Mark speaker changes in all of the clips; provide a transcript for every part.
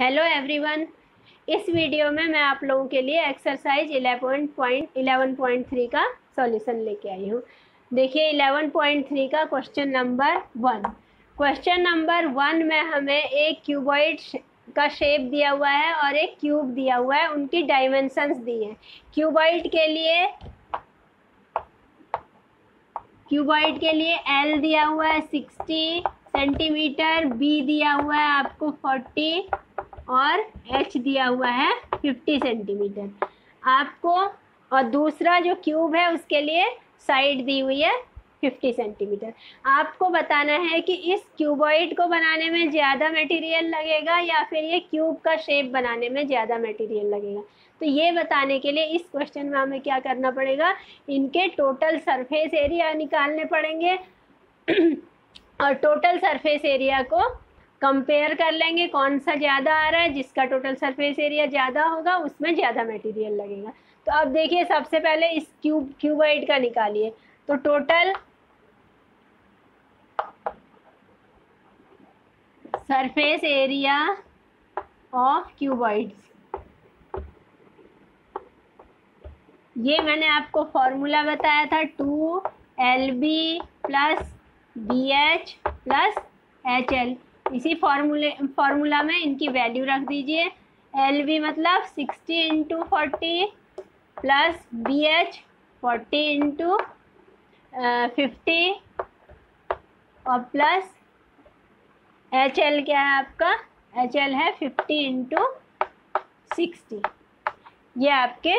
Speaker 1: Hello everyone. इस video में मैं आप लोगों के लिए एक्सरसाइज 11.3 का सॉल्यूशन लेके आई हूँ। देखिए 11.3 का क्वेश्चन नंबर 1। क्वेश्चन नंबर 1 में हमें एक क्यूबॉइड का शेप दिया हुआ है और एक क्यूब दिया हुआ है, उनकी डायमेंशंस दी हैं। क्यूबॉइड के लिए L दिया हुआ है 60 सेंटीमीटर, B दिया हुआ है आपको 40 और H दिया हुआ है 50 सेंटीमीटर आपको। और दूसरा जो क्यूब है उसके लिए साइड दी हुई है 50 सेंटीमीटर। आपको बताना है कि इस क्यूबॉइड को बनाने में ज़्यादा मटेरियल लगेगा या फिर ये क्यूब का शेप बनाने में ज़्यादा मटेरियल लगेगा। तो ये बताने के लिए इस क्वेश्चन में हमें क्या करना पड़ेगा, इनके टोटल सरफेस एरिया निकालने पड़ेंगे और टोटल सरफेस एरिया को कंपेयर कर लेंगे, कौन सा ज़्यादा आ रहा है। जिसका टोटल सरफेस एरिया ज़्यादा होगा उसमें ज़्यादा मटेरियल लगेगा। तो अब देखिए सबसे पहले इस क्यूबॉइड का निकालिए। तो total surface area of cuboids, ये मैंने आपको फॉर्मूला बताया था 2LB plus BH plus HL। इसी फॉर्मूला में इनकी वैल्यू रख दीजिए। LB मतलब 60 इंटू 40 प्लस BH 40 इंटू 50 और प्लस HL क्या है आपका, HL है 50 इंटू 60। ये आपके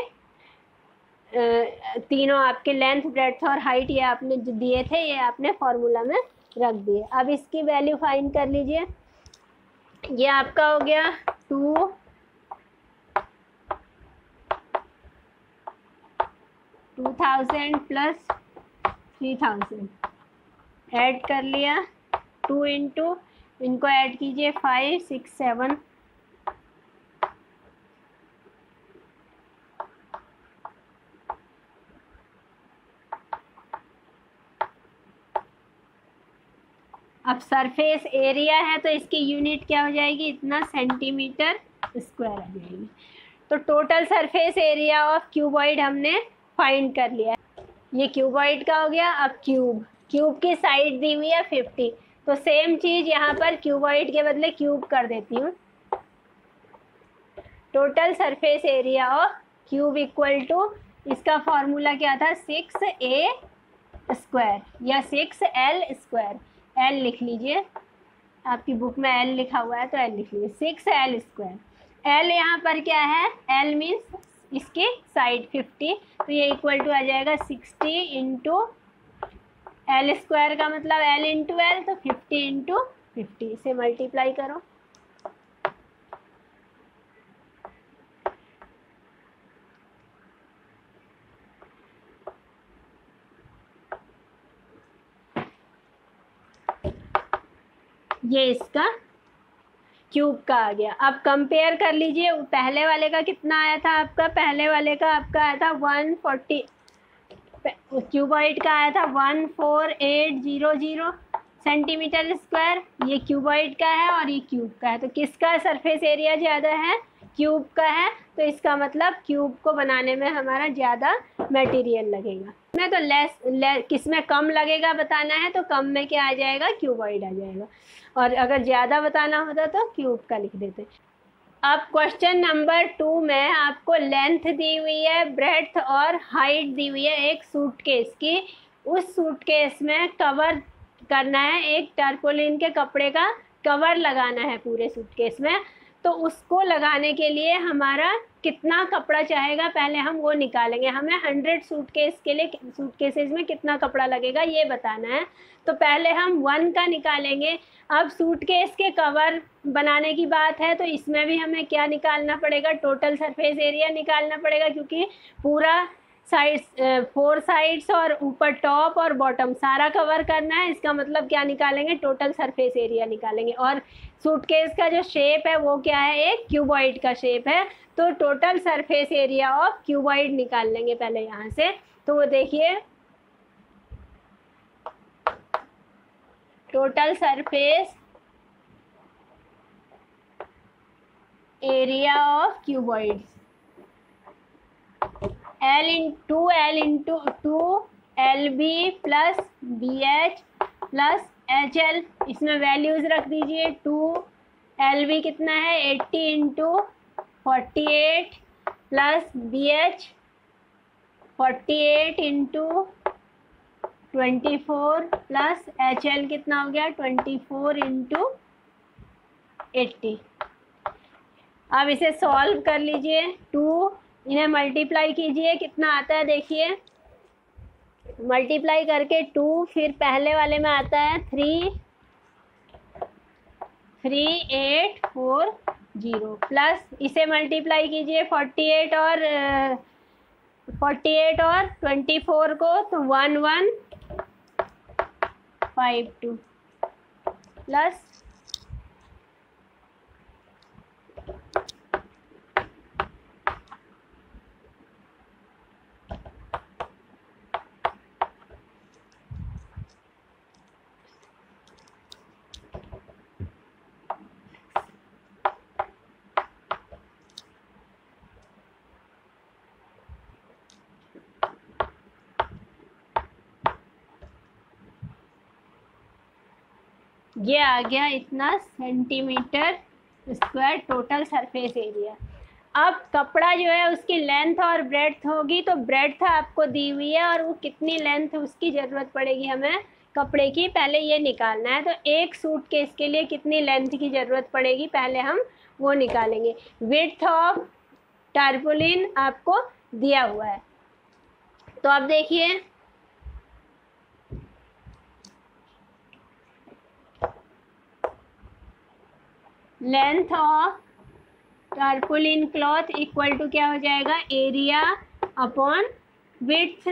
Speaker 1: तीनों आपके लेंथ, ब्रेड्थ और हाइट ये आपने जो दिए थे ये आपने फॉर्मूला में रख दिए। अब इसकी वैल्यू फाइंड कर लीजिए। ये आपका हो गया 2000 प्लस 3000 ऐड कर लिया। 2 इंटू इनको ऐड कीजिए 5 6 7। अब सरफेस एरिया है तो इसकी यूनिट क्या हो जाएगी, इतना सेंटीमीटर स्क्वायर आ जाएगी। तो total surface area of cuboid हमने फाइंड कर लिया। ये क्यूबॉइड का हो गया। अब क्यूब की साइड दी हुई है 50, तो सेम चीज़ यहाँ पर क्यूबॉइड के बदले क्यूब कर देती हूँ। Total surface area of cube equal to, इसका फॉर्मूला क्या था 6A स्क्वायर या 6L स्क्वायर। L लिख लीजिए, आपकी बुक में L लिखा हुआ है तो L लिख लीजिए 6L स्क्वायर। L यहाँ पर क्या है, L मीन्स इसकी साइड 50, तो ये इक्वल टू आ जाएगा 60 इंटू L स्क्वायर का मतलब L इंटू L, तो 50 इंटू 50 से मल्टीप्लाई करो। ये इसका क्यूब का आ गया। अब कंपेयर कर लीजिए, पहले वाले का कितना आया था आपका, पहले वाले का आपका आया था 140, क्यूबॉइड का आया था 14800 सेंटीमीटर स्क्वायर। ये क्यूबॉइड का है और ये क्यूब का है, तो किसका सरफेस एरिया ज़्यादा है, क्यूब का है। तो इसका मतलब क्यूब को बनाने में हमारा ज़्यादा मटेरियल लगेगा। में तो किसमें कम लगेगा बताना है, तो कम में क्या आ जाएगा, क्यूबॉइड आ जाएगा। और अगर ज़्यादा बताना होता तो क्यूब का लिख देते। अब क्वेश्चन नंबर 2 में आपको लेंथ दी हुई है, ब्रेड्थ और हाइट दी हुई है एक सूटकेस की। उस सूटकेस में कवर करना है, एक टारपोलिन के कपड़े का कवर लगाना है पूरे सूटकेस में। तो उसको लगाने के लिए हमारा कितना कपड़ा चाहेगा पहले हम वो निकालेंगे। हमें 100 सूटकेस के लिए सूटकेसेस में कितना कपड़ा लगेगा ये बताना है। तो पहले हम 1 का निकालेंगे। अब सूटकेस के कवर बनाने की बात है तो इसमें भी हमें क्या निकालना पड़ेगा, टोटल सरफेस एरिया निकालना पड़ेगा, क्योंकि पूरा साइड्स 4 साइड्स और ऊपर टॉप और बॉटम सारा कवर करना है। इसका मतलब क्या निकालेंगे, टोटल सरफेस एरिया निकालेंगे। और सूटकेस का जो शेप है वो क्या है, एक क्यूबॉइड का शेप है। तो total surface area of cuboid निकाल लेंगे पहले यहाँ से। तो वो देखिए total surface area of cuboids, L into 2LB plus BH plus HL, इसमें वैल्यूज रख दीजिए। 2LB कितना है 80 into 48 plus BH 48 into 24 plus HL कितना हो गया 24 इंटू 80। अब इसे सॉल्व कर लीजिए। 2 इन्हें मल्टीप्लाई कीजिए, कितना आता है देखिए। मल्टीप्लाई करके 2 फिर पहले वाले में आता है 33840 प्लस इसे मल्टीप्लाई कीजिए 48 और 24 को, तो 1152 प्लस ये आ गया इतना centimetre square total surface area. अब कपड़ा जो है उसकी लेंथ और ब्रेड्थ होगी, तो ब्रेड्थ आपको दी हुई है और वो कितनी लेंथ उसकी ज़रूरत पड़ेगी हमें कपड़े की, पहले ये निकालना है। तो एक सूट केस के लिए कितनी लेंथ की ज़रूरत पड़ेगी पहले हम वो निकालेंगे। विड्थ ऑफ टारपोलिन आपको दिया हुआ है, तो अब देखिए length of tarpaulin cloth equal to क्या हो जाएगा एरिया अपॉन विड्थ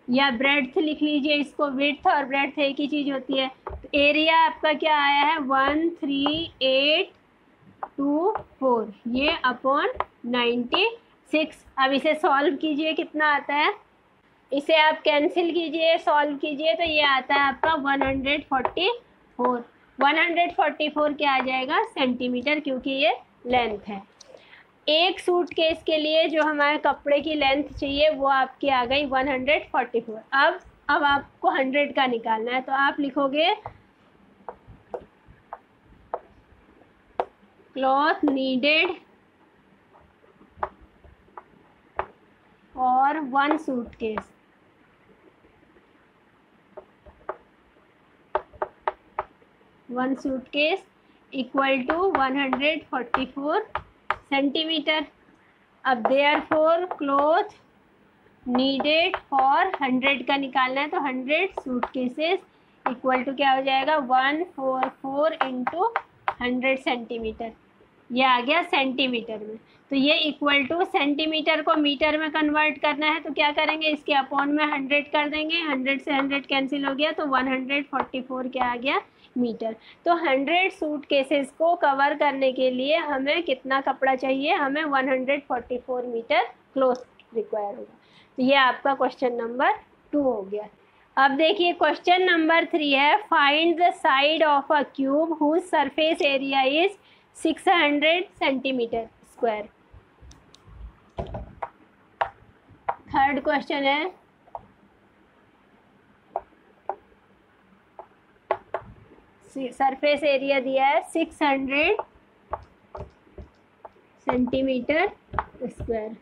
Speaker 1: या ब्रेड्थ लिख लीजिए इसको। विड्थ और ब्रेड्थ एक ही चीज़ होती है। तो एरिया आपका क्या आया है 13824 ये अपॉन 96। अब इसे सॉल्व कीजिए, कितना आता है, इसे आप कैंसिल कीजिए सॉल्व कीजिए, तो ये आता है आपका 144। 144 क्या आ जाएगा सेंटीमीटर, क्योंकि ये लेंथ है। एक सूट केस के लिए जो हमारे कपड़े की लेंथ चाहिए वो आपकी आ गई 144। अब आपको 100 का निकालना है, तो आप लिखोगे क्लॉथ नीडेड और 1 suitcase. One suitcase equal to 144 centimetre. अब देयरफॉर क्लॉथ नीडेड फॉर 100 का निकालना है, तो 100 सूटकेसेस इक्वल टू क्या हो जाएगा 144 इंटू 100 सेंटीमीटर। ये आ गया सेंटीमीटर में। तो ये इक्वल टू सेंटीमीटर को मीटर में कन्वर्ट करना है, तो क्या करेंगे इसके अपॉन में 100 कर देंगे। 100 से 100 कैंसिल हो गया, तो 144 क्या आ गया मीटर। तो 100 सूट केसेस को कवर करने के लिए हमें कितना कपड़ा चाहिए, हमें 144 मीटर क्लॉथ रिक्वायर होगा। तो ये आपका क्वेश्चन नंबर 2 हो गया। अब देखिए क्वेश्चन नंबर 3 है, find the side of a cube whose surface area is 600 centimetre square. Third question है, सरफेस एरिया दिया है 600 सेंटीमीटर स्क्वायर।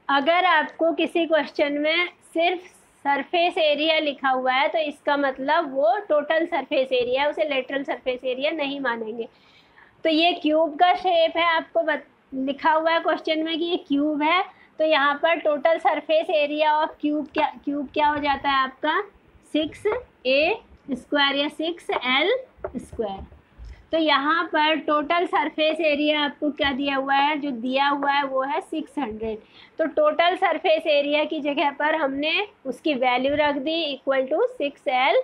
Speaker 1: अगर आपको किसी क्वेश्चन में सिर्फ सरफेस एरिया लिखा हुआ है तो इसका मतलब वो टोटल सरफेस एरिया है, उसे लेटरल सरफेस एरिया नहीं मानेंगे। तो ये क्यूब का शेप है, आपको लिखा हुआ है क्वेश्चन में कि ये क्यूब है, तो यहाँ पर total surface area of cube क्या हो जाता है आपका 6a स्क्वायर या 6l स्क्वायर। तो यहाँ पर टोटल सरफेस एरिया आपको क्या दिया हुआ है, जो दिया हुआ है वो है 600। तो टोटल सरफेस एरिया की जगह पर हमने उसकी वैल्यू रख the equal to 6l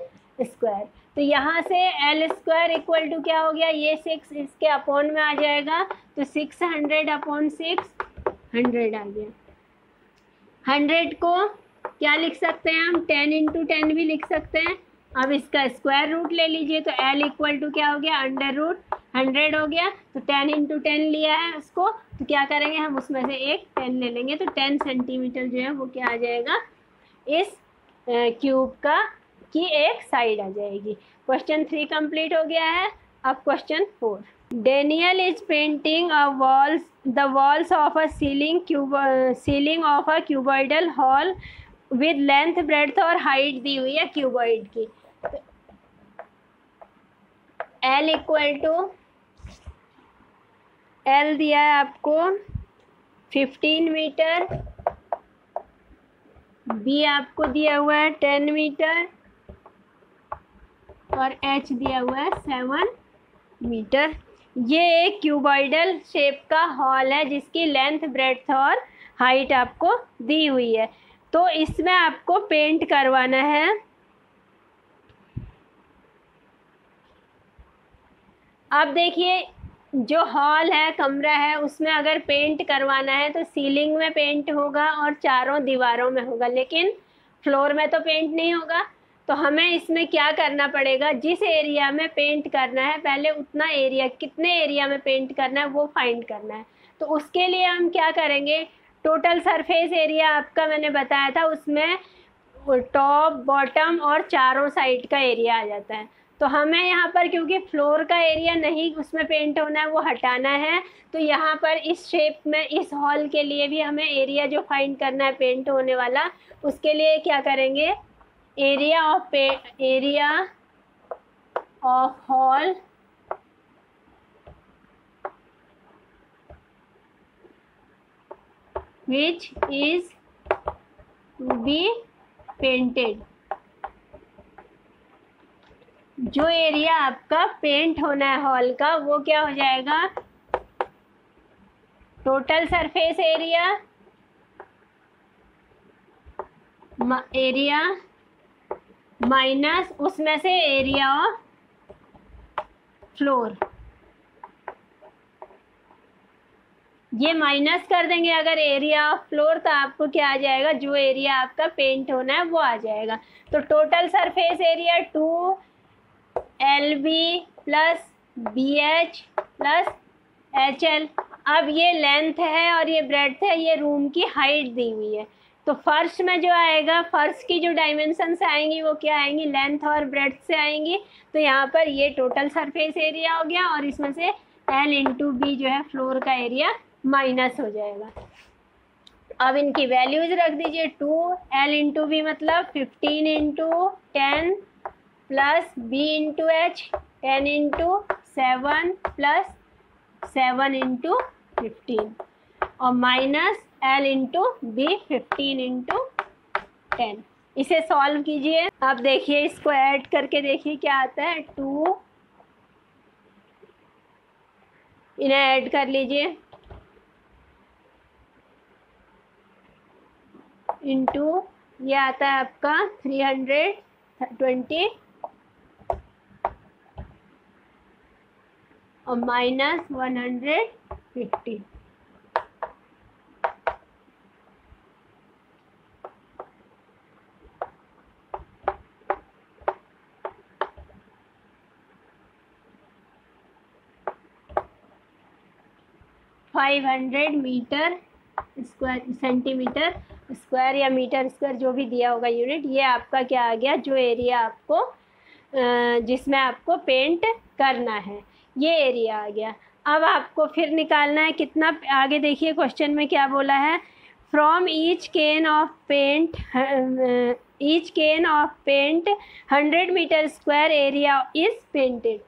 Speaker 1: square. तो यहाँ से l स्क्वायर इक्वल टू क्या हो गया, ये 6 इसके अपॉन में आ जाएगा, तो 600 अपॉन 600 आ गया। 100 को क्या लिख सकते हैं हम 10 इंटू 10 भी लिख सकते हैं। अब इसका स्क्वायर रूट ले लीजिए, तो l इक्वल टू क्या हो गया अंडर रूट 100 हो गया, तो 10 इंटू 10 लिया है उसको, तो क्या करेंगे हम उसमें से एक 10 ले लेंगे, तो 10 सेंटीमीटर जो है वो क्या आ जाएगा, इस क्यूब का की एक साइड आ जाएगी। क्वेश्चन 3 कंप्लीट हो गया है। अब question 4, Daniel is painting the walls of a ceiling of a cuboidal hall with length breadth और हाइट दी हुई है क्यूबॉइड की। एल इक्वल टू, एल दिया है आपको 15 मीटर, बी आपको दिया हुआ है 10 मीटर और एच दिया हुआ है 7 मीटर। ये एक क्यूबॉइडल शेप का हॉल है जिसकी लेंथ ब्रेड्थ और हाइट आपको दी हुई है। तो इसमें आपको पेंट करवाना है। अब देखिए, जो हॉल है, कमरा है, उसमें अगर पेंट करवाना है तो सीलिंग में पेंट होगा और चारों दीवारों में होगा, लेकिन फ्लोर में तो पेंट नहीं होगा। तो हमें इसमें क्या करना पड़ेगा, जिस एरिया में पेंट करना है पहले उतना एरिया, कितने एरिया में पेंट करना है वो फाइंड करना है। तो उसके लिए हम क्या करेंगे, टोटल सरफेस एरिया आपका मैंने बताया था, उसमें टॉप बॉटम और चारों साइड का एरिया आ जाता है। तो हमें यहाँ पर क्योंकि फ्लोर का एरिया नहीं उसमें पेंट होना है, वो हटाना है, तो यहाँ पर इस शेप में इस हॉल के लिए भी हमें एरिया जो फाइंड करना है पेंट होने वाला, उसके लिए क्या करेंगे, area of hall which is to be painted. जो एरिया आपका पेंट होना है हॉल का वो क्या हो जाएगा, टोटल सरफेस एरिया माइनस उसमें से एरिया ऑफ फ्लोर। ये माइनस कर देंगे अगर एरिया ऑफ फ्लोर, तो आपको क्या आ जाएगा, जो एरिया आपका पेंट होना है वो आ जाएगा। तो total surface area 2LB plus BH plus HL। अब ये लेंथ है और ये ब्रेड्थ है, ये रूम की हाइट दी हुई है। तो फर्श में जो आएगा, फर्श की जो डायमेंशंस आएंगी वो क्या आएंगी, लेंथ और ब्रेड्थ से आएंगी। तो यहाँ पर ये टोटल सरफेस एरिया हो गया और इसमें से L इंटू बी जो है फ्लोर का एरिया माइनस हो जाएगा। अब इनकी वैल्यूज रख दीजिए, 2L इंटू बी मतलब 15 into 10 plus B into H 10 into 7 plus 7 into 15 और minus L into B 15 into 10। इसे सॉल्व कीजिए। अब देखिए, इसको ऐड करके देखिए क्या आता है, 2, इन्हें ऐड कर लीजिए, इंटू ये आता है आपका 320 और minus 150। Metre square, centimetre square या मीटर स्क्वायर जो भी दिया होगा यूनिट, ये आपका क्या आ गया, जो एरिया आपको जिसमें आपको पेंट करना है, ये एरिया आ गया। अब आपको फिर निकालना है कितना, आगे देखिए क्वेश्चन में क्या बोला है, from each can of paint 100 metre square area is painted.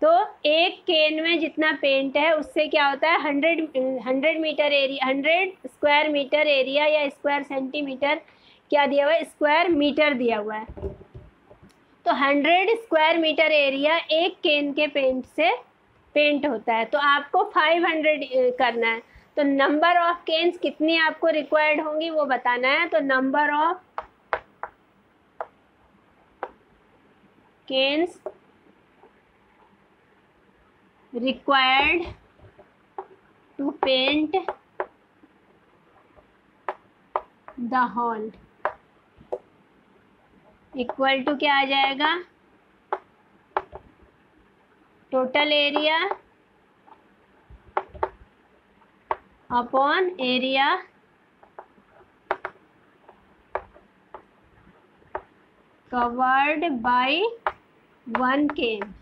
Speaker 1: तो एक केन में जितना पेंट है उससे क्या होता है, 100 metre area, 100 square metre area या स्क्वायर सेंटीमीटर क्या दिया हुआ है, स्क्वायर मीटर दिया हुआ है। तो 100 स्क्वायर मीटर एरिया एक केन के पेंट से पेंट होता है। तो आपको 500 करना है। तो नंबर ऑफ केन्स कितनी आपको रिक्वायर्ड होंगी वो बताना है। तो number of cans required to paint the hall equal to क्या आ जाएगा, total area upon area covered by 1 can.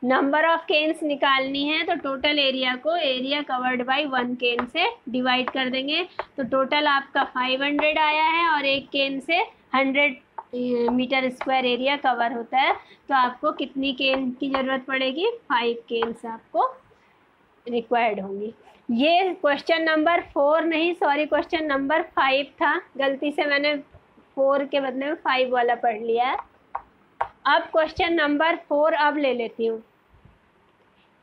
Speaker 1: Number of cans निकालनी है तो टोटल एरिया को एरिया कवर्ड बाय 1 केन से डिवाइड कर देंगे। तो टोटल आपका 500 आया है और एक केन से 100 मीटर स्क्वायर एरिया कवर होता है। तो आपको कितनी केन की ज़रूरत पड़ेगी? 5 केन्स आपको रिक्वायर्ड होंगी। ये क्वेश्चन नंबर 4 नहीं, सॉरी, क्वेश्चन नंबर 5 था। गलती से मैंने 4 के बदले में 5 वाला पढ़ लिया है। अब क्वेश्चन नंबर 4 अब ले लेती हूँ।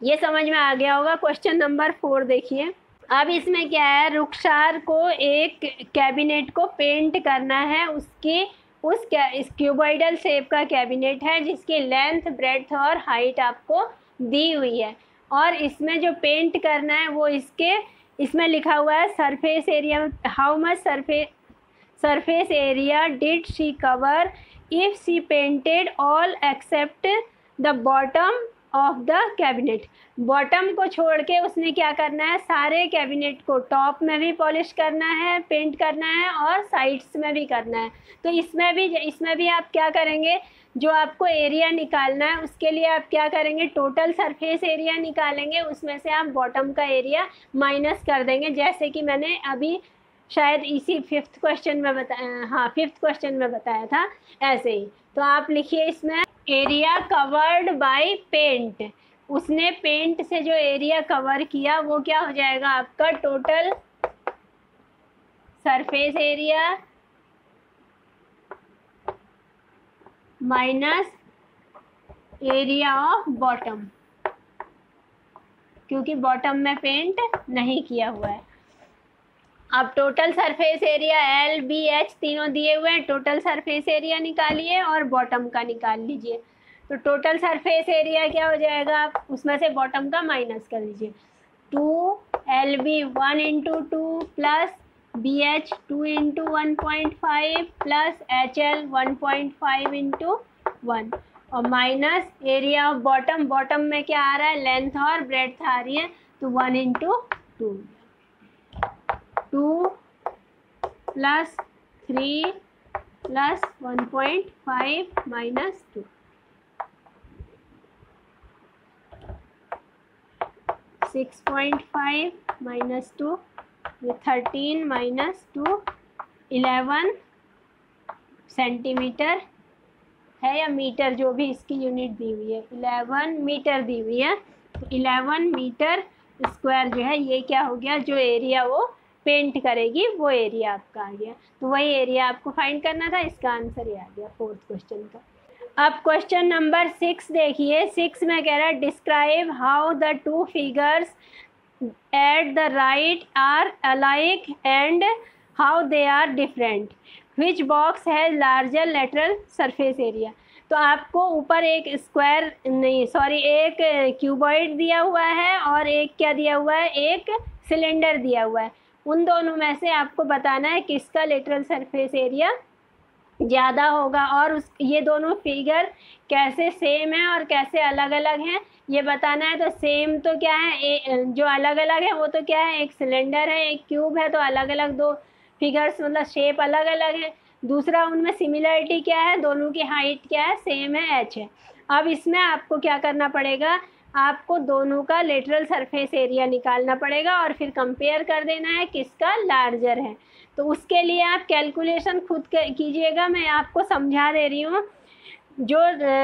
Speaker 1: ये समझ में आ गया होगा। क्वेश्चन नंबर 4 देखिए। अब इसमें क्या है, रुखसार को एक कैबिनेट को पेंट करना है। उस क्यूबॉइडल शेप का कैबिनेट है जिसकी लेंथ, ब्रेड्थ और हाइट आपको दी हुई है। और इसमें जो पेंट करना है वो इसमें लिखा हुआ है surface area, how much surface area did she cover if she painted all except the bottom of the cabinet. Bottom को छोड़ के उसने क्या करना है, सारे कैबिनेट को टॉप में भी पॉलिश करना है, पेंट करना है और साइड्स में भी करना है। तो इसमें भी आप क्या करेंगे, जो आपको एरिया निकालना है उसके लिए आप क्या करेंगे, टोटल सरफेस एरिया निकालेंगे, उसमें से आप बॉटम का एरिया माइनस कर देंगे, जैसे कि मैंने अभी शायद इसी 5th क्वेश्चन में बताया, हाँ 5th क्वेश्चन में बताया था ऐसे ही। तो आप लिखिए इसमें एरिया कवर्ड बाय पेंट। उसने पेंट से जो एरिया कवर किया वो क्या हो जाएगा आपका, total surface area minus area of bottom, क्योंकि बॉटम में पेंट नहीं किया हुआ है। अब total surface area L B H तीनों दिए हुए हैं, टोटल सरफेस एरिया निकालिए और बॉटम का निकाल लीजिए। तो टोटल सरफेस एरिया क्या हो जाएगा, आप उसमें से बॉटम का माइनस कर लीजिए। 2LB 1 into 2 plus BH 2 into 1.5 plus HL 1.5 into 1 और minus area of bottom. Bottom में क्या आ रहा है, लेंथ और ब्रेड्थ आ रही है, तो 1 into 2 2 plus 3 plus 1.5 minus 2 6.5 minus 2 13 minus 2 11 centimetre है या मीटर, जो भी इसकी यूनिट दी हुई है, 11 मीटर दी हुई है। तो 11 मीटर स्क्वायर जो है ये क्या हो गया, जो एरिया वो पेंट करेगी वो एरिया आपका आ गया। तो वही एरिया आपको फाइंड करना था, इसका आंसर ये आ गया 4th क्वेश्चन का। अब क्वेश्चन नंबर 6 देखिए। 6 में कह रहा है describe how the 2 figures at the right are alike and how they are different, which box has larger lateral surface area. तो आपको ऊपर एक एक क्यूबॉइड दिया हुआ है और एक क्या दिया हुआ है, एक सिलेंडर दिया हुआ है। उन दोनों में से आपको बताना है किसका लेटरल सरफेस एरिया ज़्यादा होगा, और ये दोनों फिगर कैसे सेम है और कैसे अलग अलग हैं ये बताना है। तो सेम तो क्या है, जो अलग अलग है वो तो क्या है, एक सिलेंडर है एक क्यूब है, तो अलग अलग दो फिगर्स मतलब शेप अलग अलग है। दूसरा उनमें सिमिलरिटी क्या है, दोनों की हाइट क्या है, सेम है, h है। अब इसमें आपको क्या करना पड़ेगा, आपको दोनों का लेटरल सरफेस एरिया निकालना पड़ेगा और फिर कंपेयर कर देना है किसका लार्जर है। तो उसके लिए आप कैलकुलेशन खुद कीजिएगा, मैं आपको समझा दे रही हूँ। जो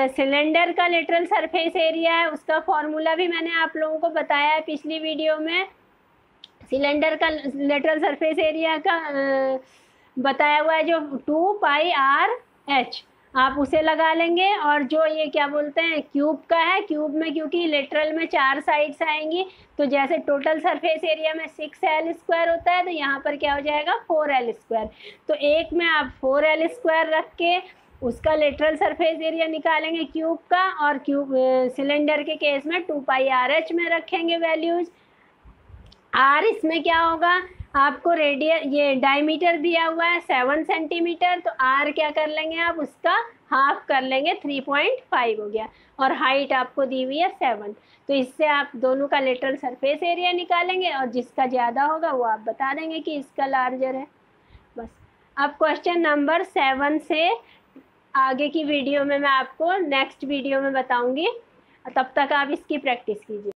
Speaker 1: सिलेंडर का लेटरल सरफेस एरिया है उसका फॉर्मूला भी मैंने आप लोगों को बताया है पिछली वीडियो में। सिलेंडर का लेटरल सरफेस एरिया का बताया हुआ है जो 2πr/h, आप उसे लगा लेंगे। और जो ये क्या बोलते हैं क्यूब का है, क्यूब में क्योंकि लेटरल में 4 साइड्स आएंगी, तो जैसे टोटल सरफेस एरिया में 6L² होता है, तो यहाँ पर क्या हो जाएगा 4L²। तो एक में आप 4L² रख के उसका लेटरल सरफेस एरिया निकालेंगे क्यूब का, और क्यूब सिलेंडर के केस में 2πr/h में रखेंगे वैल्यूज़। आर इसमें क्या होगा, आपको ये डायमीटर दिया हुआ है 7 सेंटीमीटर, तो आर क्या कर लेंगे आप, उसका हाफ कर लेंगे, 3.5 हो गया। और हाइट आपको दी हुई है 7, तो इससे आप दोनों का लेटरल सरफेस एरिया निकालेंगे और जिसका ज़्यादा होगा वो आप बता देंगे कि इसका लार्जर है। बस। अब क्वेश्चन नंबर 7 से आगे की वीडियो में मैं आपको नेक्स्ट वीडियो में बताऊंगी, तब तक आप इसकी प्रैक्टिस कीजिए।